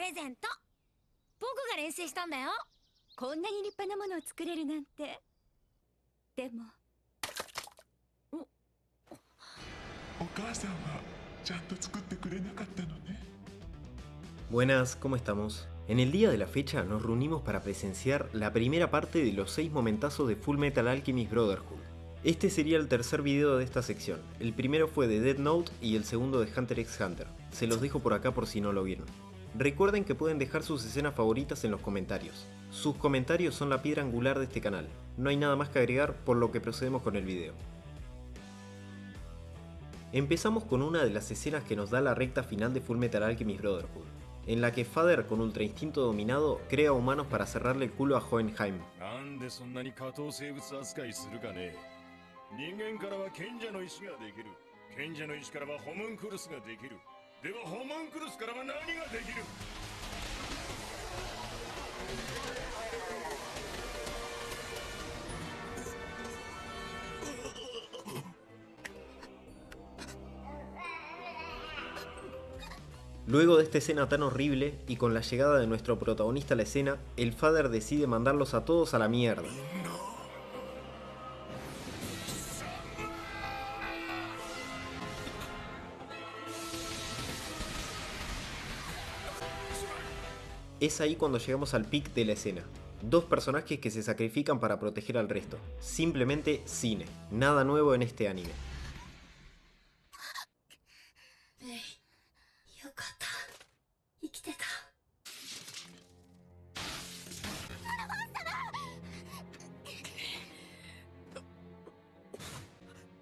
レゼント。僕が練習したんだよ。こんなに立派なものを作れるなんて。でもお母さんはちゃんと作ってくれなかったのね。Buenas, ¿cómo estamos? En el día de la fecha nos reunimos para presenciar la primera parte de los 6 momentazos de Full Metal Alchemist Brotherhood. Este sería el tercer video de esta sección. El primero fue de Death Note y el segundo de Hunter x Hunter. Se los dejo por acá por si no lo vieron. Recuerden que pueden dejar sus escenas favoritas en los comentarios. Sus comentarios son la piedra angular de este canal. No hay nada más que agregar, por lo que procedemos con el video. Empezamos con una de las escenas que nos da la recta final de Full Metal Alchemist Brotherhood, en la que Father, con Ultra Instinto dominado, crea humanos para cerrarle el culo a Hohenheim. 'Luego de esta escena tan horrible, y con la llegada de nuestro protagonista a la escena, el Father decide mandarlos a todos a la mierda. Es ahí cuando llegamos al pic de la escena. Dos personajes que se sacrifican para proteger al resto. Simplemente cine. Nada nuevo en este anime. よかった。生きてた。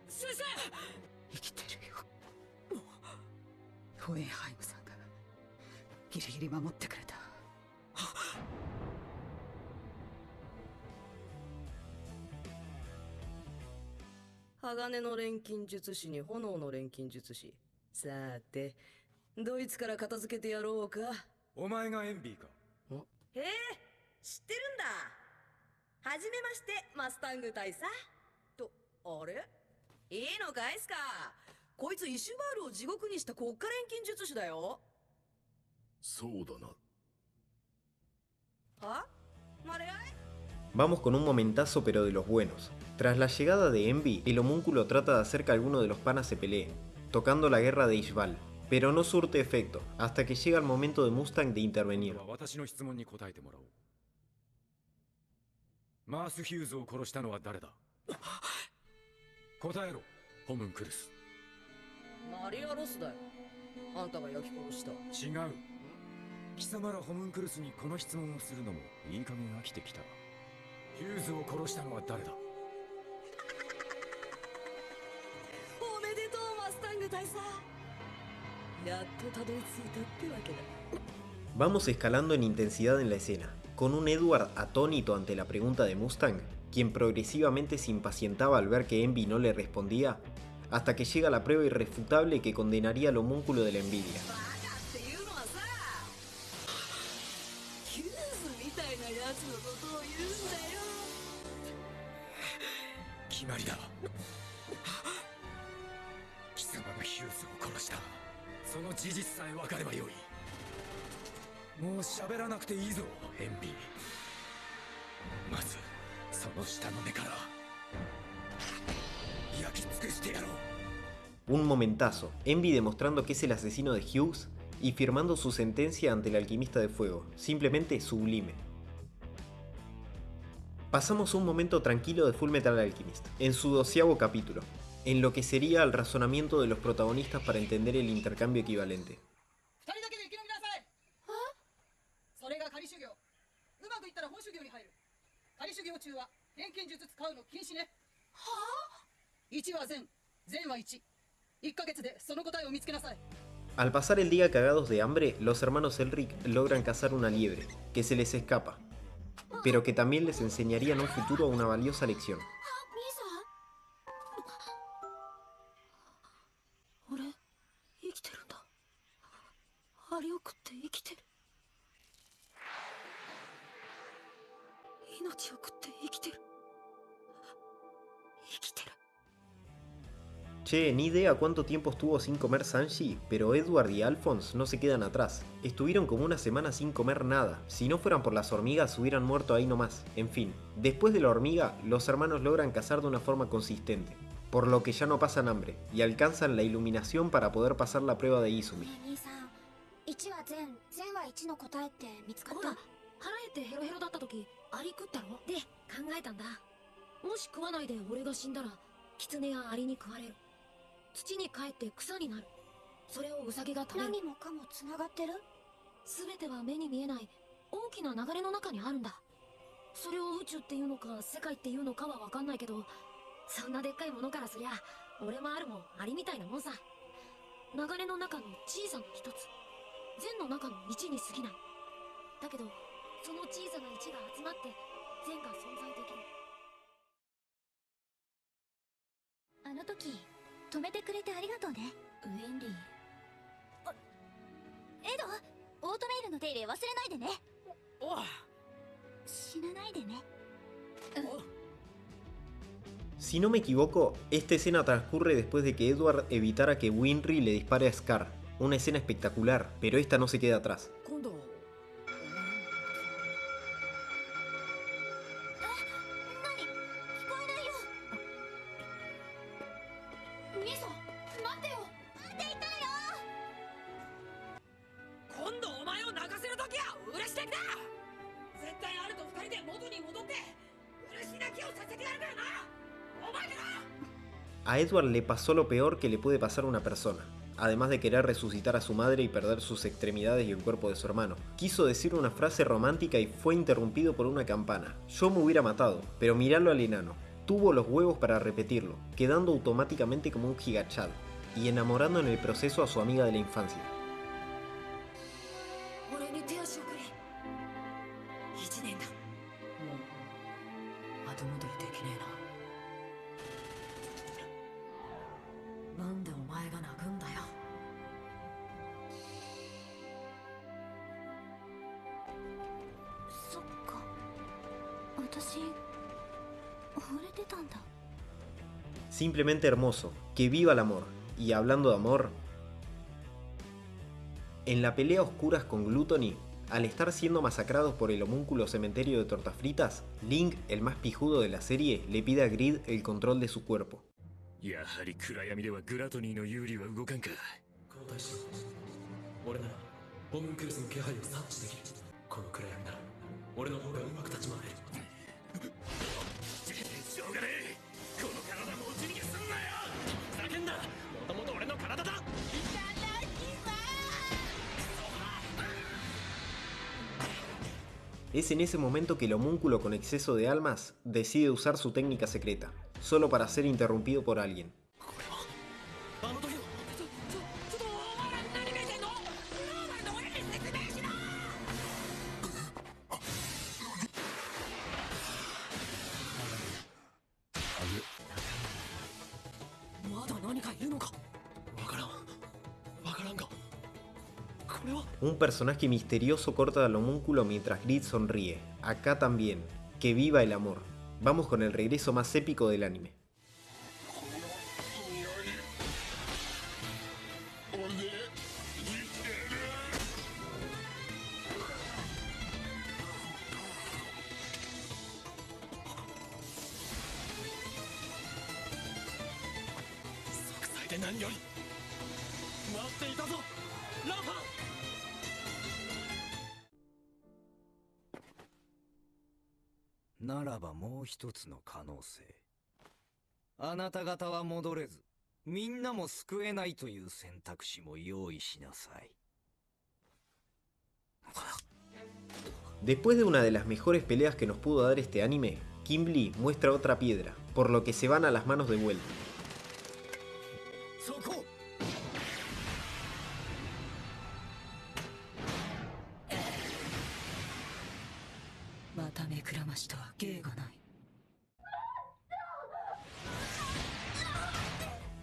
先生。生きてるよ。ホエンハイムさんがギリギリ守ってくれた。鋼の錬金術師に炎の錬金術師。さてドイツから片付けてやろうか。お前がエンビーか。へえ、知ってるんだ。はじめましてマスタング大佐。とあれいいのかいすか。こいつイシュバールを地獄にした国家錬金術師だよ。そうだな。はマレアイ。 Vamos con un momentazo pero de los buenos. Tras la llegada de Envy, el homúnculo trata de hacer que alguno de los panas se pelee, tocando la guerra de Ishval, pero no surte efecto, hasta que llega el momento de Mustang de intervenir. 私の質問に答えてもらおう。マース・ヒューズを殺したのは誰だ。答えろ、ホムンクルス。マリア・ロスだよ。あんたが焼き殺した。違う。貴様らホムンクルスにこの質問をするのもいい加減飽きてきた。ヒューズを殺したのは誰だ。おめでとうマスタング大佐。やっとたどり着いたってわけだ。 Vamos escalando en intensidad en la escena, con un Edward atónito ante la pregunta de Mustang, quien progresivamente se impacientaba al ver que Envy no le respondía, hasta que llega la prueba irrefutable que condenaría al homúnculo de la envidia. ヒューズみたいなやつのことを言うんだよ。決まりだ。貴様がヒューズを殺した。その事実さえ分かればよい。もう喋らなくていいぞ、エンビー。まずその下の根から焼き尽くしてやろう。 Un momentazo, Envy demostrando que es el asesino de Hughes y firmando su sentencia ante el alquimista de fuego, simplemente sublime. Pasamos un momento tranquilo de Full Metal Alchemist, en su 12º capítulo, en lo que sería el razonamiento de los protagonistas para entender el intercambio equivalente. Al pasar el día cagados de hambre, los hermanos Elric logran cazar una liebre, que se les escapa, pero que también les enseñaría en un futuro una valiosa lección. 俺生きてるんだ。あれを食って生きてる。命を食って生きてる。生きてる。Che, ni idea cuánto tiempo estuvo sin comer Sanji, pero Edward y Alphonse no se quedan atrás. Estuvieron como una semana sin comer nada. Si no fueran por las hormigas hubieran muerto ahí nomás. En fin, después de la hormiga, los hermanos logran cazar de una forma consistente, por lo que ya no pasan hambre, y alcanzan la iluminación para poder pasar la prueba de Izumi. 兄さん1は善は1の答えって見つかっほら腹減ってヘロヘロだった時アリ食ったろで考えたんだ。もし食わないで俺が死んだらキツネやアリに食われる。土に帰って草になる。それをウサギが食べる。何もかもつながってる？全ては目に見えない大きな流れの中にあるんだ。それを宇宙っていうのか世界っていうのかは分かんないけど、そんなでっかいものからすりゃ俺もあるもアリみたいなもんさ。流れの中の小さな一つ、善の中の1に過ぎない。だけどその小さな1が集まって善が存在できる。あの時止めてくれてありがとうねウィンリー。エド、オートメイルの手入れ忘れないでね。おう死なないでね。 Si no me equivoco, esta escena transcurre después de que Edward evitara que Winry le dispare a Scar. Una escena espectacular, pero esta no se queda atrás. 今度何聞こえないよ。兄さん待ってよ。待っていたよ。今度お前を泣かせる時は嬉し泣きだ。絶対あると二人で元に戻って嬉し泣きをさせてやるからな。お前ら A Edward le pasó lo peor que le puede pasar a una persona, además de querer resucitar a su madre y perder sus extremidades y el cuerpo de su hermano. Quiso decir una frase romántica y fue interrumpido por una campana. Yo me hubiera matado, pero miralo al enano. Tuvo los huevos para repetirlo, quedando automáticamente como un gigachad, y enamorando en el proceso a su amiga de la infancia. 俺に手足をくれ。1年だ。もう後戻りできねえな。なんでお前が泣くんだよ。そっか、私惚れてたんだ。 Simplemente hermoso, que viva el amor. Y hablando de amor, en la pelea a oscuras con Gluttony, al estar siendo masacrados por el homúnculo cementerio de tortas fritas, Link, el más pijudo de la serie, le pide a Grid el control de su cuerpo. やはり暗闇ではグラトニーの有利は動かんか。交代しろ。俺ならホムンクルスの気配を察知できる。この暗闇なら俺の方がうまく立ち回れる。しょうがねえ。この体もうち逃げすんなよ。ふざけんな。もともと俺の体だ。 Es en ese momento que el homúnculo con exceso de almas decide usar su técnica secreta, solo para ser interrumpido por alguien. あの時の。ちょっとお前ら何見てんの？ノーマルの俺に説明しろ。まだ何かいるのか。わからん。わからんが。これは Un personaje misterioso corta al homúnculo mientras Grid sonríe. Acá también. Que viva el amor. Vamos con el regreso más épico del anime. 息災で何より。待っていたぞ。ラファ。ならばもう一つの可能性。あなた方は戻れず、みんなも救えないという選択肢も用意しなさい。 Después de una de las mejores peleas que nos pudo dar este anime, Kimblee muestra otra piedra, por lo que se van a las manos de vuelta. そこ。また目くらましとは芸がない。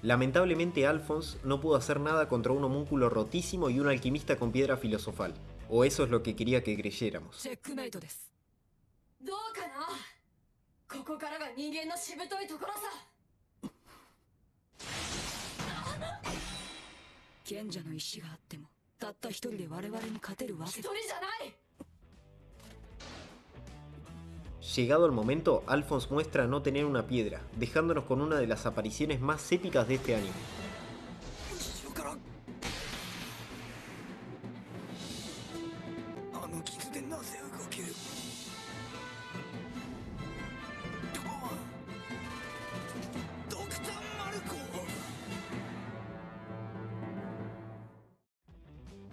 Lamentablemente Alphonse no pudo hacer nada contra un homúnculo rotísimo y un alquimista con piedra filosofal, o eso es lo que quería que creyéramos. チェックメイトです。どうかな。ここからが人間のしぶといところさ。賢者の石があってもたった一人で我々に勝てるわけ一人じゃない。 Llegado el momento, Alphonse muestra no tener una piedra, dejándonos con una de las apariciones más épicas de este anime. 後ろからあの傷でなぜ動けるドクター・マルコ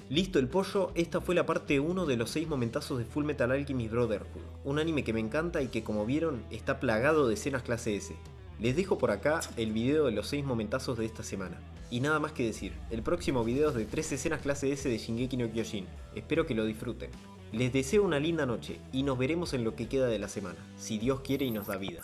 Listo el pollo, esta fue la parte 1 de los 6 momentazos de Fullmetal Alchemist Brotherhood, un anime que me encanta y que, como vieron, está plagado de escenas clase S. Les dejo por acá el video de los 6 momentazos de esta semana. Y nada más que decir, el próximo video es de 3 escenas clase S de Shingeki no Kyojin, espero que lo disfruten. Les deseo una linda noche y nos veremos en lo que queda de la semana, si Dios quiere y nos da vida.